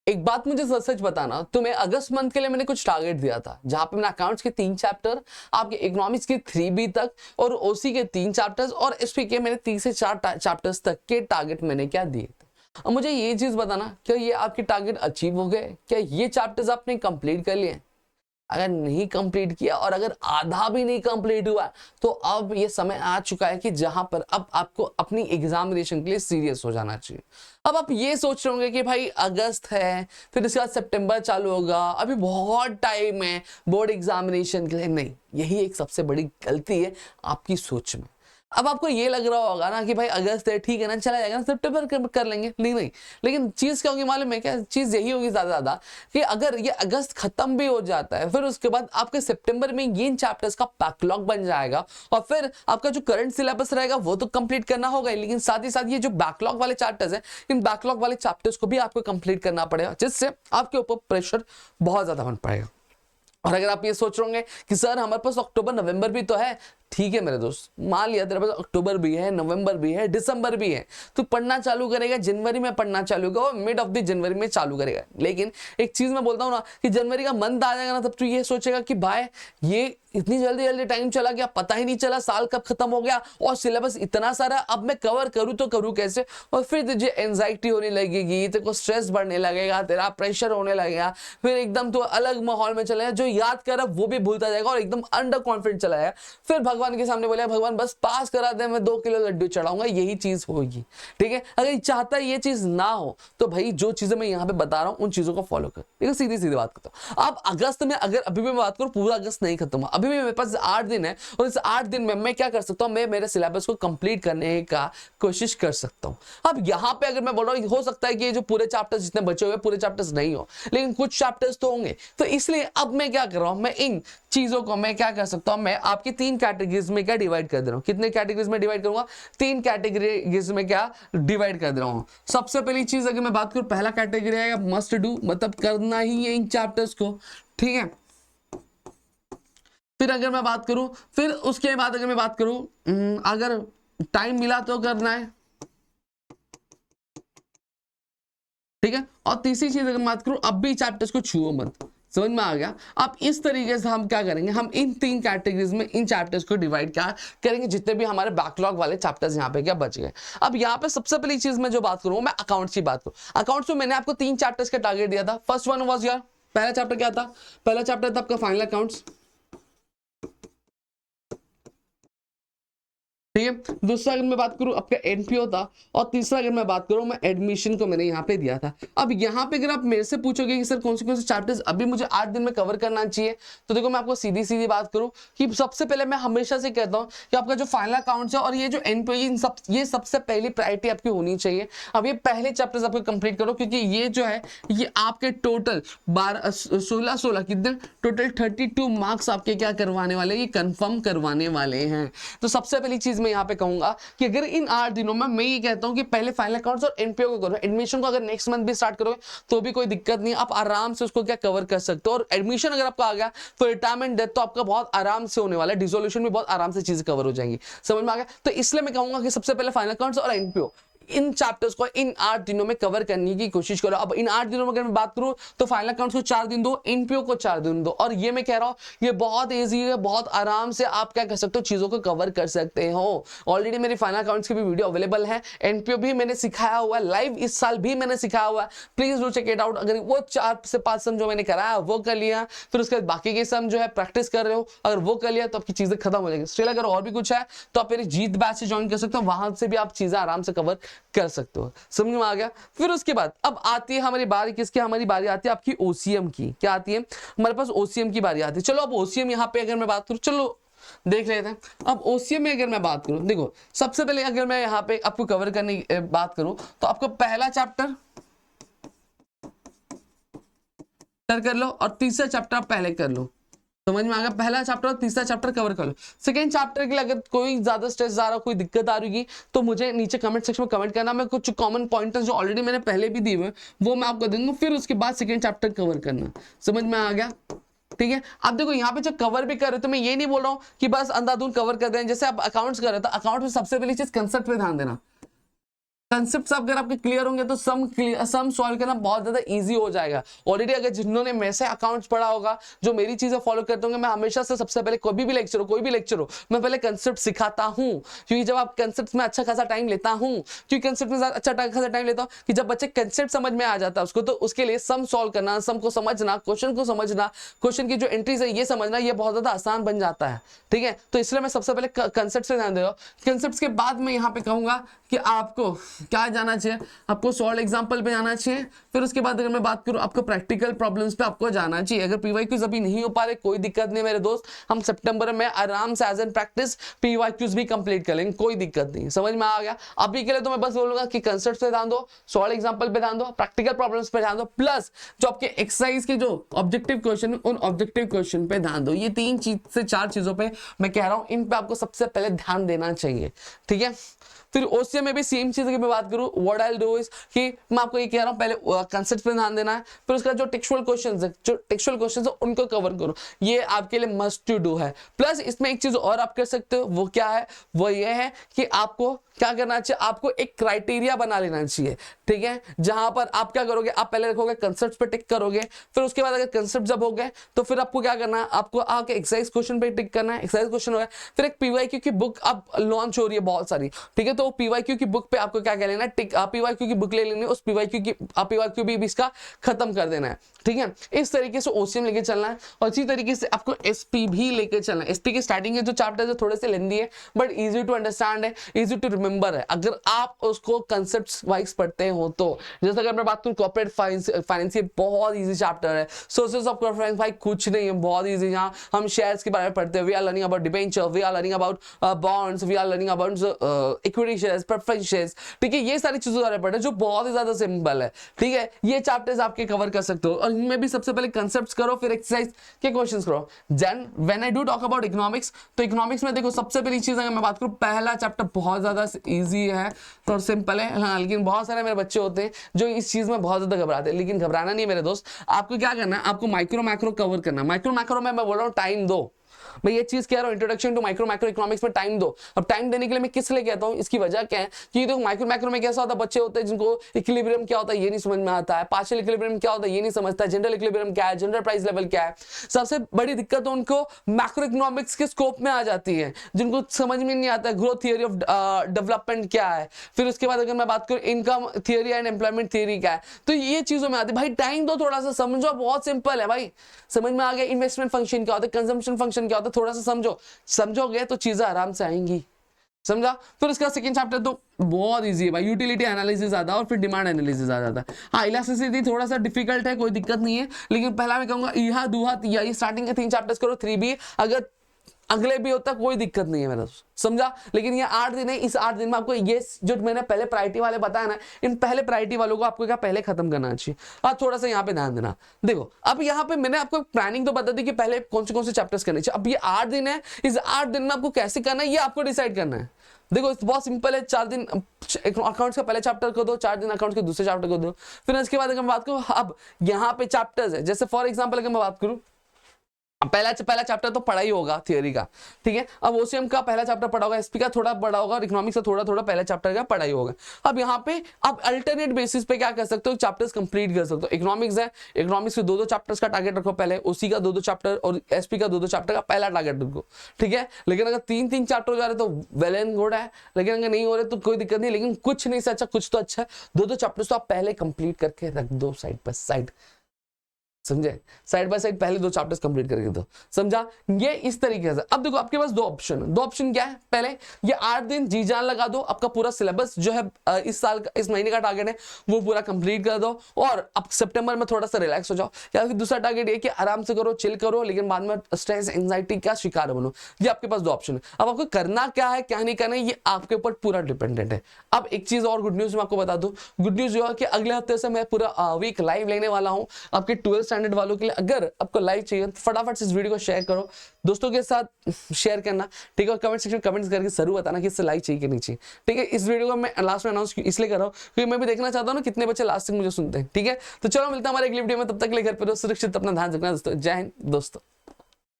एक बात मुझे सच सच बताना, तुम्हें अगस्त मंथ के लिए मैंने कुछ टारगेट दिया था, जहां पे मैंने अकाउंट्स के 3 चैप्टर, आपके इकोनॉमिक्स के 3B तक और ओसी के 3 चैप्टर्स और एसपी के मैंने 3 से 4 चैप्टर्स तक के टारगेट मैंने क्या दिए थे। अब मुझे ये चीज बताना, क्या ये आपके टारगेट अचीव हो गए? क्या ये चैप्टर्स आपने कंप्लीट कर लिए? अगर नहीं कंप्लीट किया और अगर आधा भी नहीं कंप्लीट हुआ, तो अब ये समय आ चुका है कि जहां पर अब आपको अपनी एग्जामिनेशन के लिए सीरियस हो जाना चाहिए। अब आप ये सोच रहे होंगे कि भाई अगस्त है, फिर इसके बाद सितंबर चालू होगा, अभी बहुत टाइम है बोर्ड एग्जामिनेशन के लिए। नहीं, यही एक सबसे बड़ी गलती है आपकी सोच में। अब आपको ये लग रहा होगा ना कि भाई अगस्त है, ठीक है ना, चला जाएगा ना, सितंबर कर लेंगे। नहीं, लेकिन चीज क्या होगी मालूम है क्या? चीज यही होगी ज्यादा कि अगर ये अगस्त खत्म भी हो जाता है, फिर उसके बाद आपके सितंबर में इन चैप्टर्स का बैकलॉग बन जाएगा और फिर आपका जो करंट सिलेबस रहेगा वो तो कंप्लीट करना होगा, लेकिन साथ ही साथ ये जो बैकलॉग वाले चैप्टर्स हैं, इन बैकलॉग वाले चैप्टर्स को भी आपको कंप्लीट करना पड़ेगा, जिससे आपके ऊपर प्रेशर बहुत ज्यादा बन पाएगा। और अगर आप ये सोच रहे होंगे कि सर हमारे पास अक्टूबर नवंबर भी तो है, ठीक है मेरे दोस्त, मान लिया तेरे पास अक्टूबर भी है, नवंबर भी है, दिसंबर भी है, तो पढ़ना चालू करेगा जनवरी में, पढ़ना चालू करेगा, मिड ऑफ द जनवरी में चालू करेगा। लेकिन एक चीज मैं बोलता हूं ना कि जनवरी का मंथ आ जाएगा ना, तब तो ये सोचेगा कि भाई ये इतनी जल्दी जल्दी टाइम चला गया, पता ही नहीं चला साल कब खत्म हो गया, और सिलेबस इतना सारा, अब मैं कवर करूं तो करूं कैसे? और फिर तुझे एंजाइटी होने लगेगी, तेरे को स्ट्रेस बढ़ने लगेगा, तेरा प्रेशर होने लगेगा, फिर एकदम तो अलग माहौल में चला जाएगा, जो याद कर रहा वो भी भूलता जाएगा और एकदम अंडर कॉन्फिडेंट चला जाएगा। फिर भगवान के सामने बोले भगवान बस पास करा दे, मैं 2 किलो लड्डू चढ़ाऊंगा, यही चीज होगी। ठीक है, अगर चाहता है ये चीज ना हो तो भाई जो चीजें मैं यहाँ पे बता रहा हूँ उन चीजों को फॉलो कर। ठीक है, सीधी सीधी बात करता हूँ। आप अगस्त में, अगर अभी भी मैं बात करूँ, पूरा अगस्त नहीं खत्म हुआ, अभी भी मेरे पास 8 दिन है, और इस 8 दिन में मैं क्या कर सकता हूँ? मैं मेरे सिलेबस को कंप्लीट करने का कोशिश कर सकता हूँ। अब यहाँ पे अगर मैं बोल रहा हूँ, हो सकता है कि ये जो पूरे चैप्टर्स जितने बचे हुए पूरे चैप्टर्स नहीं हो, लेकिन कुछ चैप्टर्स तो होंगे। तो इसलिए अब मैं क्या कर रहा हूँ, मैं इन चीजों को मैं क्या कर सकता हूं, मैं आपकी 3 कैटेगरीज में क्या डिवाइड कर दे रहा हूं। कितने कैटेगरीज में डिवाइड करूंगा? 3 कैटेगरीज में क्या डिवाइड कर दे रहा हूं। सबसे पहली चीज अगर मैं बात करूं, पहला कैटेगरी है मस्ट डू, मतलब करना ही है इन चैप्टर्स को। ठीक है, फिर अगर मैं बात करूं, फिर उसके बाद अगर मैं बात करूं, अगर टाइम मिला तो करना है। ठीक है, और तीसरी चीज अगर बात करूं, अब भी चैप्टर्स को छुओ मत। समझ में आ गया? अब इस तरीके से हम क्या करेंगे, हम इन 3 कैटेगरीज में इन चैप्टर्स को डिवाइड क्या करेंगे, जितने भी हमारे बैकलॉग वाले चैप्टर्स यहाँ पे क्या बच गए। अब यहाँ पे सबसे पहली चीज मैं जो बात करूँ, मैं अकाउंट्स की बात करूँ। अकाउंट्स में मैंने आपको 3 चैप्टर्स का टारगेट दिया था। फर्स्ट वन वाज यार, पहला चैप्टर क्या था? पहला चैप्टर था आपका फाइनल अकाउंट्स। ठीक है, दूसरा अगर मैं बात करूं आपका एनपीओ था, और तीसरा अगर मैं बात करूं, मैं एडमिशन को मैंने यहाँ पे दिया था। अब यहाँ पे अगर आप मेरे से पूछोगे कि सर कौन से चैप्टर्स अभी मुझे 8 दिन में कवर करना चाहिए, तो देखो मैं आपको सीधी सीधी बात करूं कि सबसे पहले मैं हमेशा से कहता हूं कि आपका जो फाइनल अकाउंट्स है और ये जो एनपीओ, ये सबसे पहली प्रायोरिटी आपकी होनी चाहिए। अब ये पहले चैप्टर्स आपको कंप्लीट करो, क्योंकि ये जो है ये आपके टोटल 16 कितने, टोटल 32 मार्क्स आपके क्या करवाने वाले, ये कंफर्म करवाने वाले हैं। तो सबसे पहली चीज मैं यहाँ पे कहूंगा कि अगर इन 8 दिनों में मैं ये कहता हूं कि पहले फाइनल अकाउंट्स और एनपीओ को करो। एडमिशन को अगर नेक्स्ट मंथ भी स्टार्ट करोगे तो भी कोई दिक्कत नहीं, आप आराम से उसको क्या कवर कर सकते हो। और एडमिशन अगर आपका आ गया तो रिटायरमेंट डेथ तो आपका बहुत आराम से होने वाला है, डिसोल्यूशन भी बहुत आराम से चीजें कवर हो जाएंगी। समझ में आ गया? तो इसलिए मैं कहूंगा कि सबसे पहले फाइनल अकाउंट्स और एनपीओ, इन चैप्टर्स को इन 8 दिनों में कवर करने की कोशिश करो। अब इन 8 दिनों में अगर मैं बात करूं तो फाइनल अकाउंट्स को 4 दिन दो, एनपीओ को 4 दिन दो। और ये मैं कह रहा हूं ये बहुत इजी है, बहुत आराम से आप क्या कर सकते हो, चीजों को कवर कर सकते हो। ऑलरेडी मेरी फाइनल अकाउंट्स की भी वीडियो अवेलेबल है, एनपीओ भी मैंने सिखाया हुआ है, लाइव इस साल भी मैंने सिखाया हुआ है, please do check it out. अगर वो 4 से 5 सम जो मैंने कराया वो कर लिया, फिर उसके बाद बाकी के सम जो है प्रैक्टिस कर रहे हो, अगर वो कर लिया तो आपकी चीजें खत्म हो जाएंगी। स्टिल अगर और भी कुछ है तो आप मेरी जीत बैच से ज्वाइन कर सकते हो, वहां से भी आप चीजें आराम से कवर कर सकते हो। समझ में आ गया? फिर उसके बाद अब आती है हमारी बारी किसकी, हमारी बारी आती है आपकी ओसीएम की। क्या आती है हमारे पास? ओसीएम की बारी आती है। चलो अब ओसीएम यहाँ पे अगर मैं बात करूं, चलो देख लेते हैं। अब ओसीएम में अगर मैं बात करूं, देखो सबसे पहले अगर मैं यहाँ पे आपको कवर करने की बात करूं तो आपको पहला चैप्टर कर लो और तीसरा चैप्टर पहले कर लो। समझ में आ गया? पहला चैप्टर और तीसरा चैप्टर कवर कर लो। सेकंड चैप्टर के लिए अगर कोई ज्यादा स्ट्रेस आ रहा, कोई दिक्कत आ रही तो मुझे नीचे कमेंट सेक्शन में कमेंट करना, मैं कुछ कॉमन पॉइंटर्स जो ऑलरेडी मैंने पहले भी दिए हुए वो मैं आपको दूंगा, फिर उसके बाद सेकंड चैप्टर कवर करना। समझ में आ गया? ठीक है, अब देखो यहाँ पे जो कवर भी कर रहे हो तो मैं ये नहीं बोल रहा हूँ कि बस अंधाधुंध कवर कर दें। जैसे आप अकाउंट्स कर रहे हो तो अकाउंट में सबसे पहली चीज कंसेप्ट पे ध्यान देना। कंसेप्ट अगर आपके क्लियर होंगे तो सम सॉल्व करना बहुत ज्यादा इजी हो जाएगा। ऑलरेडी अगर जिन्होंने मेरे से अकाउंट्स पढ़ा होगा, जो मेरी चीजें फॉलो करते होंगे, मैं हमेशा से सबसे पहले कोई भी लेक्चर हो मैं पहले कंसेप्ट सिखाता हूं, क्योंकि जब आप कंसेप्ट में अच्छा खासा टाइम लेता हूं, क्योंकि कंसेप्ट में अच्छा खासा टाइम लेता हूं कि जब बच्चे कंसेप्ट समझ में आ जाता है उसको, तो उसके लिए सम सॉल्व करना, सम को समझना, क्वेश्चन को समझना, क्वेश्चन की जो एंट्रीज है ये समझना, ये बहुत ज्यादा आसान बन जाता है। ठीक है, तो इसलिए मैं सबसे पहले कंसेप्ट पे ध्यान देगा। कंसेप्ट के बाद मैं यहाँ पे कहूंगा कि आपको क्या जाना चाहिए, आपको सॉल्व एग्जांपल पे जाना चाहिए। फिर उसके बाद अगर मैं बात करूं, आपको प्रैक्टिकल प्रॉब्लम्स पे आपको जाना चाहिए। अगर पीवाईक्यूज अभी नहीं हो पा रहे, कोई दिक्कत नहीं मेरे दोस्त, हम सितंबर में आराम से एज एन प्रैक्टिस पीवाईक्यूज भी कंप्लीट कर लेंगे, कोई दिक्कत नहीं। समझ में आ गया? अभी के लिए तो मैं बस बोलूंगा कि कंसेप्ट पे ध्यान दो, सॉल्व एग्जांपल पे ध्यान दो, प्रैक्टिकल प्रॉब्लम्स पे ध्यान दो, प्लस जो आपके एक्सरसाइज के जो ऑब्जेक्टिव क्वेश्चन, उन ऑब्जेक्टिव क्वेश्चन पे ध्यान दो। ये 3 से 4 चीजों पे मैं कह रहा हूं, इन पे आपको सबसे पहले ध्यान देना चाहिए। ठीक है, फिर ओसीएम में भी सेम चीज की मैं बात करूं, what I will do is कि मैं आपको ये कह रहा हूं, पहले कंसेप्ट पे ध्यान देना है, फिर उसका जो टेक्सचुअल क्वेश्चंस है उनको कवर करो, ये आपके लिए मस्ट टू डू है। प्लस इसमें एक चीज और आप कर सकते हो, वो क्या है, वो ये है कि आपको क्या करना चाहिए, आपको एक क्राइटेरिया बना लेना चाहिए। ठीक है, जहां पर आप क्या करोगे, आप पहले रखोगे कंसेप्ट पे टिक करोगे, फिर उसके बाद अगर कंसेप्ट जब हो गए तो फिर आपको क्या करना है, आपको आके एक्सरसाइज क्वेश्चन पे टिक करना है। एक्सरसाइज क्वेश्चन हो गया, फिर एक पीवाईक्यू की बुक अब लॉन्च हो रही है बहुत सारी। ठीक है, तो पीवाईक्यू की बुक पे आपको क्या कर लेना है, टिक, पीवाईक्यू की बुक ले लेनी है, उस पीवाईक्यू भी इसका खत्म कर देना है। ठीक है, इस तरीके से ओसीएम लेके चलना है, और इसी तरीके से आपको एसपी भी लेके चलना है। एसपी के स्टार्टिंग के जो चैप्टर है थोड़े से लेंदी है, बट इजी टू अंडरस्टैंड है, इजी टू रिमेंबर है, अगर आप उसको कंसेप्ट वाइज पढ़ते हो तो। जैसे अगर मैं बात करूं कॉर्पोरेट फाइनेंस, ये बहुत इजी चैप्टर है। सोर्सेज ऑफ कॉर्पोरेट फाइनेंस भाई कुछ नहीं है, बहुत इजी। यहाँ हम शेयर्स के बारे में पढ़ते हैं, we are learning about debenture, we are learning about bonds, we are learning about equity shares, preference shares. ठीक है, ये सारी चीजों बारे में पढ़ते हैं जो बहुत ही ज्यादा सिंपल है। ठीक है, ये चैप्टर्स आपके कवर कर सकते हो, और इनमें भी सबसे पहले कंसेप्ट्स करो, फिर एक्सरसाइज के क्वेश्चंस करो। Then when I do talk about economics, तो इकोनॉमिक्स में देखो सबसे पहली चीज अगर मैं बात करूं, पहला चैप्टर बहुत ज्यादा इजी है और सिंपल है। हाँ, लेकिन बहुत सारे मेरे बच्चे होते हैं जो इस चीज में बहुत ज्यादा घबराते हैं, लेकिन घबराना नहीं मेरे दोस्त। आपको क्या करना है, आपको माइक्रो मैक्रो कवर करना है। माइक्रो मैक्रो में मैं बोल रहा हूँ टाइम दो, मैं ये चीज कह रहा हूं, introduction to micro macro economics में टाइम दो। अब टाइम देने के लिए मैं किस लिए कहता हूं, इसकी वजह क्या है कि देखो माइक्रो मैक्रो में कैसा होता है, बच्चे होते हैं जिनको इक्विलिब्रियम क्या होता है ये नहीं समझ में आता है, पार्शियल इक्विलिब्रियम क्या होता है ये नहीं समझता है, जनरल इक्विलिब्रियम क्या है, जनरल प्राइस लेवल क्या है। सबसे बड़ी दिक्कत तो उनको मैक्रो इकोनॉमिक्स के स्कोप में आ जाती है, जिनको समझ में नहीं आता है ग्रोथ थियरी ऑफ डेवलपमेंट क्या है। फिर उसके बाद अगर मैं बात करूं income theory and employment theory क्या है, तो ये चीजों में आती है। भाई टाइम दो, थोड़ा सा समझो, बहुत सिंपल है भाई, समझ में आ गया। इन्वेस्टमेंट फंक्शन क्या होता है, कंजम्पशन फंक्शन क्या होता है, थोड़ा सा समझोगे तो चीजें आराम से आएंगी। समझा? फिर उसका सेकंड चैप्टर तो बहुत इजी है भाई, यूटिलिटी एनालिसिस आता है और फिर डिमांड एनालिसिस आ जाता है। हाँ, इलास्टिसिटी थोड़ा सा डिफिकल्ट है, कोई दिक्कत नहीं है, लेकिन पहला मैं कहूंगा इहा दुहा तिया, ये स्टार्टिंग के 3 चैप्टर्स करो, 3B अगर अगले भी होता कोई दिक्कत नहीं है मेरा, समझा। लेकिन ये 8 दिन है, इस 8 दिन में आपको ये जो मैंने पहले प्रायोरिटी वाले बताया ना, इन पहले प्रायोरिटी वालों को आपको क्या पहले खत्म करना चाहिए। आप थोड़ा सा यहाँ पे ध्यान देना। देखो अब यहाँ पे मैंने आपको प्लानिंग तो बता दी कि पहले कौन से चैप्टर्स करने चाहिए। अब ये 8 दिन है, इस 8 दिन में आपको कैसे करना है ये आपको डिसाइड करना है। देखो बहुत सिंपल है, 4 दिन अकाउंट्स का पहले चैप्टर को दो, 4 दिन अकाउंट्स के दूसरे चैप्टर को दो। फिर उसके बाद अगर मैं बात करूँ, अब यहाँ पे चैप्टर्स है, जैसे फॉर एग्जाम्पल अगर मैं बात करूँ, पहला चैप्टर तो पढ़ा ही होगा थियरी का, ठीक है। अब ओसीएम का पहला चैप्टर पढ़ा होगा, एसपी का थोड़ा पढ़ा होगा, इकोनॉमिक्स का थोड़ा पहला चैप्टर का पढ़ा ही होगा। अब यहाँ पे आप अल्टरनेट बेसिस पे क्या कर सकते हो, चैप्टर्स कंप्लीट कर सकते हो। इकोनॉमिक्स है, इकोनॉमिक्स के 2 चैप्टर्स का टारगेट रखो पहले, ओसी का 2 चैप्टर और एसपी का 2 चैप्टर का पहला टारगेट रखो, ठीक है। लेकिन अगर 3 चैप्टर हो जा रहे तो वेल एंड गुड है, लेकिन अगर नहीं हो रहे तो कोई दिक्कत नहीं, लेकिन कुछ नहीं से अच्छा कुछ तो अच्छा है। 2 चैप्टर्स तो आप पहले कंप्लीट करके रख दो साइड बाय साइड, समझे, साइड बाय साइड पहले 2 चैप्टर्स कंप्लीट करके दो, समझा। ये इस तरीके से। अब देखो आपके पास 2 ऑप्शन क्या है, पहले ये 8 दिन जी जान लगा दो, आपका पूरा सिलेबस जो है इस साल का, इस महीने का टारगेट है वो पूरा कंप्लीट कर दो, और अब सितंबर में थोड़ा सा रिलैक्स हो जाओ। या फिर दूसरा टारगेट ये कि आराम से करो, चिल करो, लेकिन बाद में स्ट्रेस एंजाइटी का शिकार बनो। ये आपके पास 2 ऑप्शन है। अब आपको करना क्या है क्या नहीं करना है ये आपके ऊपर पूरा डिपेंडेंट है। अब एक चीज और गुड न्यूज मैं आपको बता दूं, गुड न्यूज जो है कि अगले हफ्ते से मैं पूरा वीक लाइव लेने वाला हूं आपके 12th स्टैंडर्ड वालों के लिए। अगर आपको लाइव चाहिए तो फटाफट से इस वीडियो को शेयर करो, दोस्तों के साथ शेयर करना, ठीक है। और कमेंट सेक्शन में कमेंट्स करके जरूर बताना कि इससे लाइव चाहिए कि नहीं चाहिए, ठीक है। इस वीडियो को मैं लास्ट में अनाउंस इसलिए कर रहा हूँ क्योंकि मैं भी देखना चाहता हूँ ना कितने बच्चे लास्ट तक मुझे सुनते हैं, ठीक है। तो चलो मिलता है हमारे अगली वीडियो में, तब तक के लिए घर पर सुरक्षित अपना ध्यान रखना दोस्तों। जय हिंद दोस्तों।